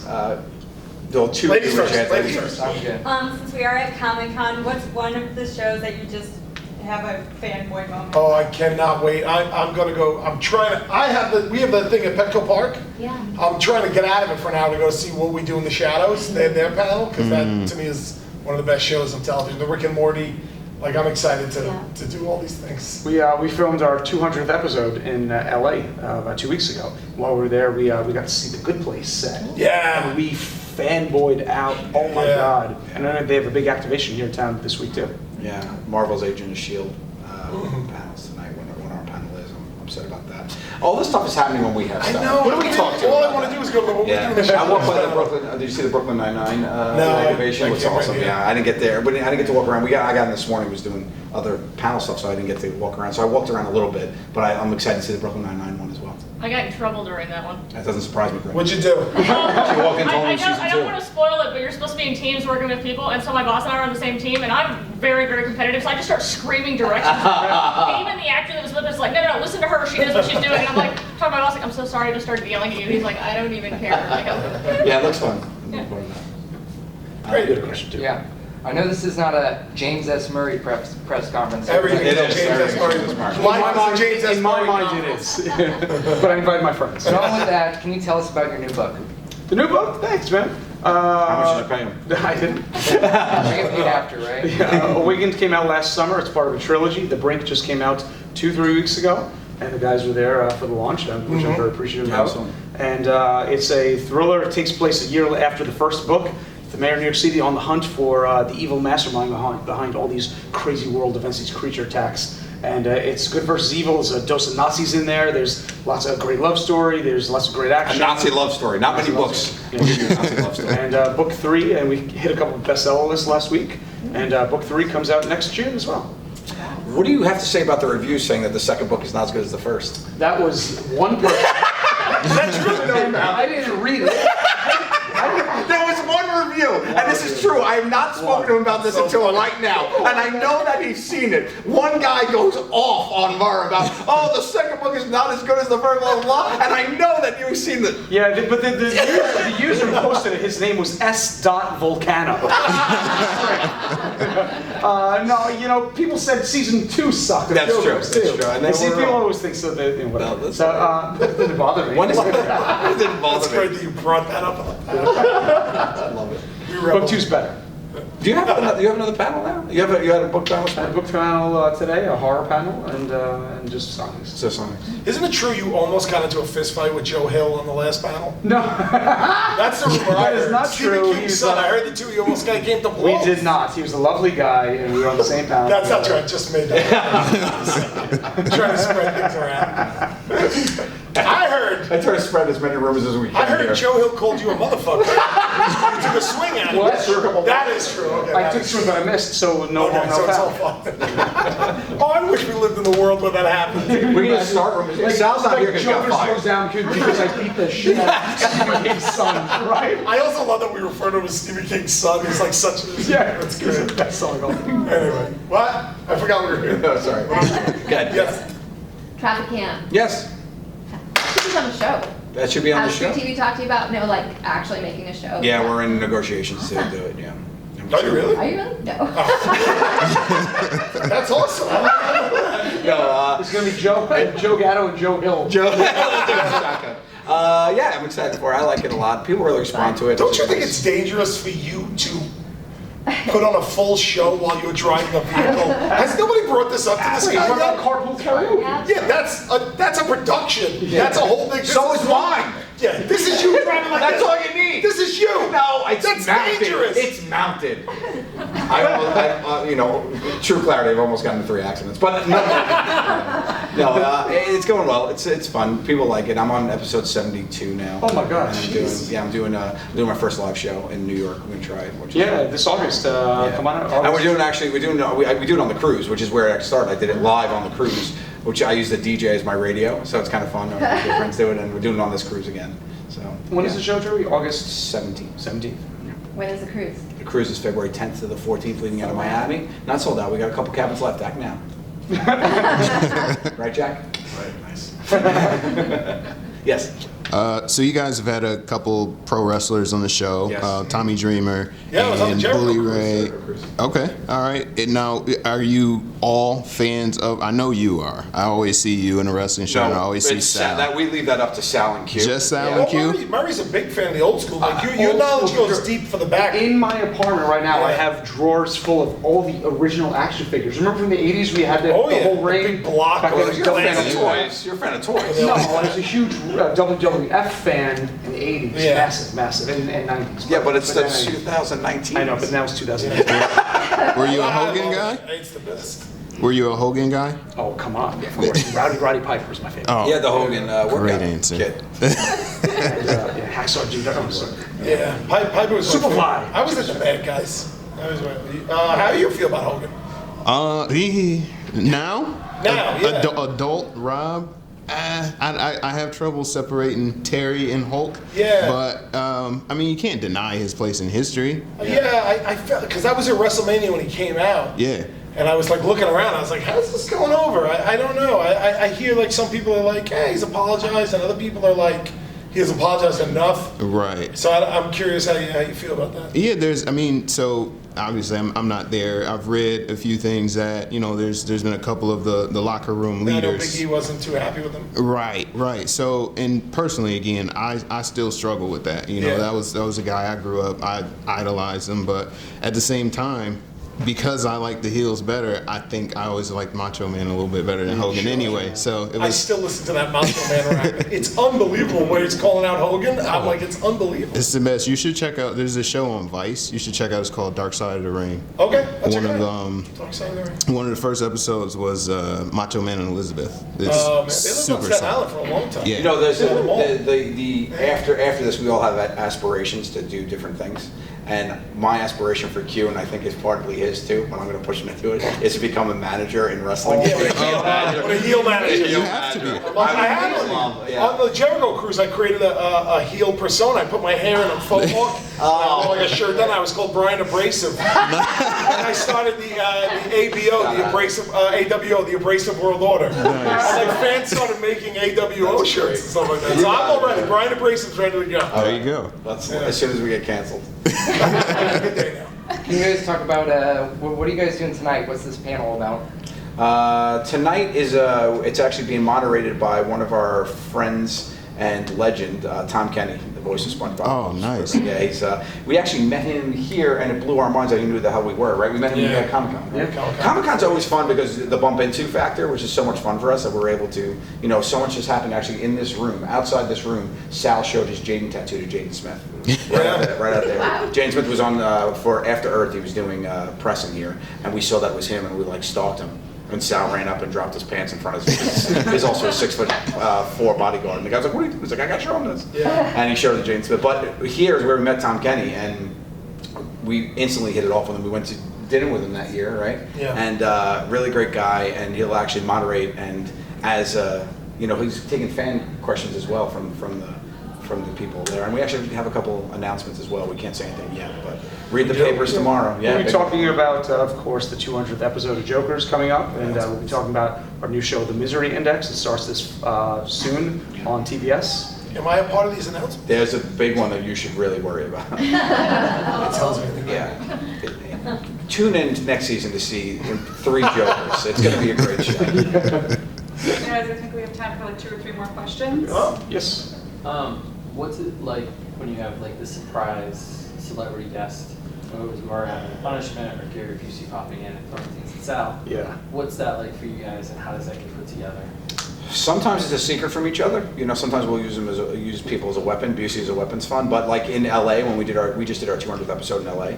Yes. They'll choose. Ladies first. Ladies first. Sounds good. Since we are at Comic-Con, what's one of the shows that you just have a fanboy moment? Oh, I cannot wait. I'm gonna go. I'm trying to. We have the thing at Petco Park. Yeah. I'm trying to get out of it for an hour to go see What We Do in the Shadows. They have their panel because that to me is one of the best shows on television. The Rick and Morty. Like I'm excited to do all these things. We filmed our 200th episode in LA about 2 weeks ago. While we were there, we got to see the Good Place set. Yeah. And we fanboyed out. Oh my God! And I know they have a big activation here in town this week too. Yeah, Marvel's Agent of S.H.I.E.L.D. Panels tonight when our panel is. I'm upset about that. All this stuff is happening when we have stuff. I know. What do we talk to? All I want to do is go to the What We Do in the Shadows. I walked by the Brooklyn. Did you see the Brooklyn Nine-Nine activation? It was awesome. Yeah, I didn't get there. But I didn't get to walk around. I got in this morning. Was doing other panel stuff, so I didn't get to walk around. So I walked around a little bit. But I'm excited to see the Brooklyn Nine-Nine one as well. I got in trouble during that one. That doesn't surprise me, Greg. What'd you do? She walked into I season 2. don't want to spoil it, but you're supposed to be in teams working with people, and so my boss and I are on the same team, and I'm very, very competitive, so I just start screaming directions. And even the actor that was with us is like, no, listen to her, she knows what she's doing. And I'm like, talking to my boss, like, I'm so sorry, I just started yelling at you. He's like, I don't even care. Like, Yeah, it looks fun. Yeah. Great. Good question too. Yeah. I know this is not a James S. Murray press conference. Everything It is is. James S. Murray. Everything is Murray. In my mind, it is. But I invite my friends. So on with that, can you tell us about your new book? The new book? Thanks, man. How much did you pay him? I didn't. We get paid after, right? Yeah, Awakened came out last summer. It's part of a trilogy. The Brink just came out 2-3 weeks ago, and the guys were there for the launch, which I'm very appreciative of. Awesome. And it's a thriller. It takes place a year after the first book. The mayor of New York City on the hunt for the evil mastermind behind all these crazy world events, these creature attacks. And it's good versus evil. There's a dose of Nazis in there. There's lots of great love story. There's lots of great action. A Nazi love story. Not many books will give you a Nazi love story. And book 3, and we hit a couple of bestseller lists last week. And book 3 comes out next June as well. What do you have to say about the reviews saying that the second book is not as good as the first? That was one person. That's really I didn't read it. There was one review, and this is true. I have not spoken to him about this until right now, and I know that he's seen it. One guy goes off on Murr about, oh, the second book is not as good as the first, blah, blah, blah, and I know that you've seen it. Yeah, but the user who posted it, his name was S.Volcano. No, people said season 2 sucked. That's true. That's true. And And see, they were people wrong. always think so. That, whatever. No, That didn't bother me. When is it? It didn't bother It's great me. that you brought that up. I love it. Book 2's better. Do you have another panel now? You had a book panel? I had a book panel today, a horror panel, and just songs. So Sonic. Isn't it true you almost got into a fist fight with Joe Hill on the last panel? No, That's the rumor I That is heard. not Stephen true. King's He's, son. I heard the two of you almost came to we blows. did not. He was a lovely guy, and we were on the same panel. That's not true. I just made that. I'm trying to spread things around. I heard. I try to spread as many rumors as we can. I heard here. Joe Hill called you a motherfucker. You took a swing at him. What? That is true. Okay, I that took is swim, but I missed, so no Okay, harm, so no it's all foul. fun. Oh, I wish we lived in the world where that happened. We're going to start rumors. Sal's not here because he got Joker fired. slows down because I beat the shit out of Stephen King's son, right? I also love that we refer to him as Stephen King's son. He's like such a... Yeah, that's it's good. the best song of all. Anyway, what? I forgot we were here. No, sorry. Good. Yes. Traffic Cam. Yes. This is on the show. That should be on the Has show. TruTV talked to you about actually making a show? Yeah, we're in negotiations to do it, yeah. Are you really? Are you really? No. That's awesome. No, It's gonna be Joe Gatto and Joe Hill. Joe. Yeah, I'm excited for it. I like it a lot. People really respond to it. Don't you think it's dangerous for you to put on a full show while you're driving a vehicle? Has nobody brought this up to this guy What about yet? carpool karaoke? Yeah, that's a production. That's a whole thing. So is mine. Yeah, this is you driving like That's this. all you need. This is you. No, it's That's mounted. dangerous. It's mounted. True clarity. I've almost gotten in 3 accidents, but no, it's going well. It's fun. People like it. I'm on episode 72 now. Oh my gosh. And I'm doing my first live show in New York. I'm gonna try it. Which is Yeah, this August. Come on out. And we do it on the cruise, which is where I started. I did it live on the cruise, which I use the DJ as my radio, so it's kind of fun. My friends do it, and we're doing it on this cruise again. So When is the show, Joey? August 17th. 17th. When is the cruise? The cruise is February 10th to the 14th, leaving out of Miami. Not sold out. We got a couple cabins left. Act now. Right, Jack? Right, nice. Yes. So you guys have had a couple pro wrestlers on the show. Yes. Tommy Dreamer Yeah, I was on the and Jericho Bully Cruise. Ray. Okay, all right. And now, are you all fans of? I know you are. I always see you in a wrestling show, and I always see it's Sal. that we leave that up to Sal and Q. Just Sal Yeah. and Q? Murray's a big fan of the old school. Like your Old knowledge school. goes deep for the back. In my apartment right now, I Yeah. have drawers full of all the original action figures. Remember from the 80s we had the Oh, yeah. whole The ring? big block Back of then it was your You're a fan of WWF. toys. You're a fan of toys. No, I was a huge WWF fan in the 80s. Yeah. Massive, and 90s. Yeah, but it's the then 2019. I know, but now it's 2010. Were you a Hogan guy? It's the best. Were you a Hogan guy? Oh, come on. Of course. Roddy Piper is my favorite. Oh, Yeah, the Hogan workout great answer. kit. Yeah, Hacksaw Jim Duggan. Yeah, Piper was my Superfly. favorite. I was at the bad guys. How do you feel about Hogan? He now Yeah. adult Rob. I have trouble separating Terry and Hulk. Yeah. But I mean, you can't deny his place in history. Yeah, I felt because I was at WrestleMania when he came out. Yeah. And I was like looking around. I was like, how's this going over? I don't know. I hear like some people are like, hey, he's apologized, and other people are like, he has apologized enough. Right. So I'm curious how you feel about that. Yeah, so obviously I'm not there. I've read a few things that, there's been a couple of the locker room I know leaders. Big E wasn't too happy with him. Right. So, and personally, again, I still struggle with that. Yeah. That was a guy I grew up, I idolized him, but at the same time, because I like the heels better, I think I always liked Macho Man a little bit better than Hogan anyway. So it I was. still listen to that Macho Man rap. It's unbelievable where he's calling out Hogan. I'm like, it's unbelievable. It's the best. You should check out. There's a show on Vice. You should check out. It's called Dark Side of the Ring. Okay, I'll check One it of out. Dark Side of the Ring. One of the first episodes was Macho Man and Elizabeth. It's Man, they lived on super Staten solid. Island for a long time. Yeah. You know, there's Yeah, them all. the after this, we all have aspirations to do different things. And my aspiration for Q, and I think it's partly his too, but I'm going to push him into it, is to become a manager in wrestling. What a heel manager. You have to be. I had on the Jericho Cruise. I created a heel persona. I put my hair in a faux hawk. I wore like a shirt. Then I was called Brian Abrasive. And I started the ABO, the Abrasive AWO, the Abrasive World Order. And like fans started making AWO shirts and stuff like that. So I'm all ready. Brian Abrasive's ready to go. There you go. As soon as we get canceled. Good day now. Can you guys talk about what are you guys doing tonight? What's this panel about? Tonight is it's actually being moderated by one of our friends and legend, Tom Kenny, the voice of SpongeBob. Oh, nice. Yeah, he's. We actually met him here, and it blew our minds out. He knew who the hell we were, right? We met him at Comic-Con. Right? Yeah. Comic-Con's always fun because the bump into factor, which is so much fun for us that we're able to, so much has happened actually in this room. Outside this room, Sal showed his Jaden tattoo to Jaden Smith. Right out there. Jaden Smith was on for After Earth. He was doing pressing here, and we saw that was him, and we like stalked him. And Sal ran up and dropped his pants in front of his. He's also a 6'4" bodyguard. And the guy's like, "What are you doing?" He's like, "I got to show him this." Yeah. And he showed the Jaden Smith. But here is where we met Tom Kenny, and we instantly hit it off with him. We went to dinner with him that year, right? Yeah. And really great guy, and he'll actually moderate. And as he's taking fan questions as well from the people there. And we actually have a couple announcements as well. We can't say anything yet, but read the papers tomorrow. Yeah. We'll be talking about, of course, the 200th episode of Jokers coming up, and we'll be talking about our new show, The Misery Index. It starts this soon on TBS. Am I a part of these announcements? There's a big one that you should really worry about. It tells me. Yeah. Tune in next season to see 3 Jokers. It's going to be a great show. Guys, I think we have time for like 2 or 3 more questions. Oh, Yes. What's it like when you have like the surprise celebrity guest? Whether it was Murr having a punishment or Gary Busey popping in and throwing things at Sal. Yeah. What's that like for you guys, and how does that get put together? Sometimes it's a secret from each other. Sometimes we'll use people as a weapon. Busey as a weapon's fun. But like in LA, when we just did our 200th episode in LA,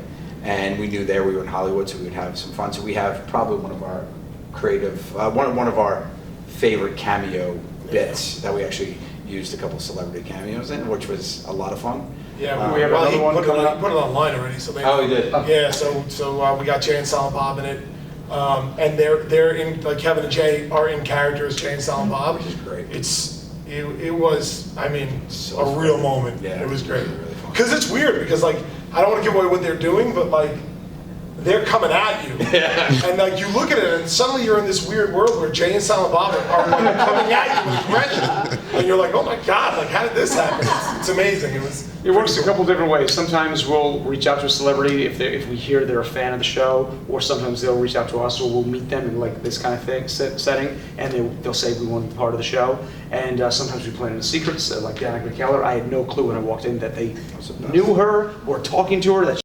and we knew we were in Hollywood, so we would have some fun. So we have probably one of our creative, one of our favorite cameo bits that we actually used a couple celebrity cameos in, which was a lot of fun. yeah. We have Well, another he one put coming it, up. he put it online already, so they. Oh, he did? Yeah. So we got Jay and Silent Bob in it, and they're in like Kevin and Jay are in character as Jay and Silent Bob. Which is great. It was a real moment. Yeah, It was great. really fun. Because it's weird because like I don't want to give away what they're doing, but like they're coming at you. And like you look at it and suddenly you're in this weird world where Jay and Silent Bob are like, coming at you with aggression. And you're like, oh my God, like how did this happen? It's amazing. It works a couple different ways. Sometimes we'll reach out to a celebrity if we hear they're a fan of the show, or sometimes they'll reach out to us, or we'll meet them in like this kind of thing setting, and they'll say we want to be part of the show. And sometimes we plan in secret. So like Danica McKellar, I had no clue when I walked in that they knew her or talking to her. That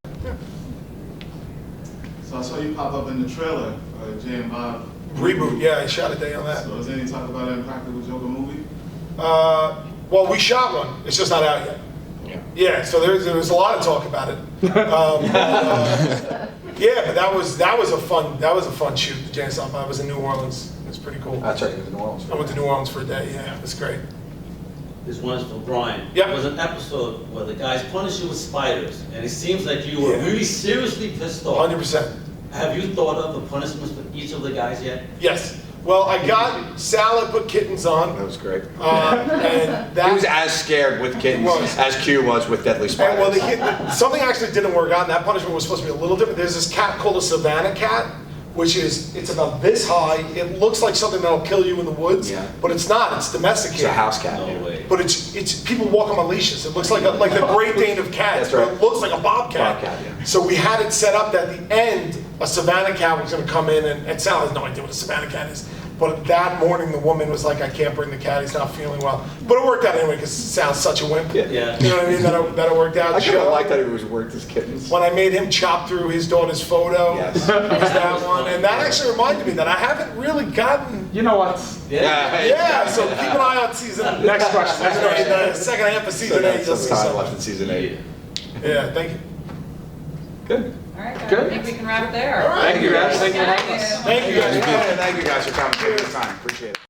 So I saw you pop up in the trailer, Jay and Bob. Reboot, yeah, I shot a day on that. So is there any talk about an Impractical Joker movie? Well, we shot one. It's just not out yet. Yeah, so there's a lot of talk about it. Yeah, but that was a fun shoot. The Jay and Silent Bob was in New Orleans. It was pretty cool. That's right, he was in New Orleans. I went to New Orleans for a day. Yeah, it was great. This one is for Brian. Yep. There was an episode where the guys punished you with spiders, and it seems like you were really seriously pissed off. 100%. Have you thought of the punishments for each of the guys yet? Yes. Well, I got Sal put kittens on. That was great. And that He was as scared with kittens as Q was with deadly And spiders. well, something actually didn't work out, and that punishment was supposed to be a little different. There's this cat called a Savannah cat, it's about this high. It looks like something that'll kill you in the woods, but it's not. It's domesticated. It's a house cat. No way. But it's people walk on leashes. It looks like the Great Dane of cats, That's right. but it looks like a bobcat. Bobcat, yeah. So we had it set up that at the end, a Savannah cat was going to come in, and Sal has no idea what a Savannah cat is. But that morning, the woman was like, I can't bring the cat, he's not feeling well. But it worked out anyway, because Sal's such a wimp. Yeah. Yeah. You know what I mean? That it worked out. I kind Joe, of like that he was worked his kittens. when I made him chop through his daughter's photo, Yes. it was that one. And that actually reminded me that I haven't really gotten... you know what? Yeah, so keep an eye on season... Next question. Next question. The second half of season 8, you'll see Some time something. left in season 8. Yeah, thank you. Good. All right, guys, Good. I think we can wrap there. All right. Thank you guys. Thank you. Thank you guys. Thank you guys for coming. Taking the time. Appreciate it.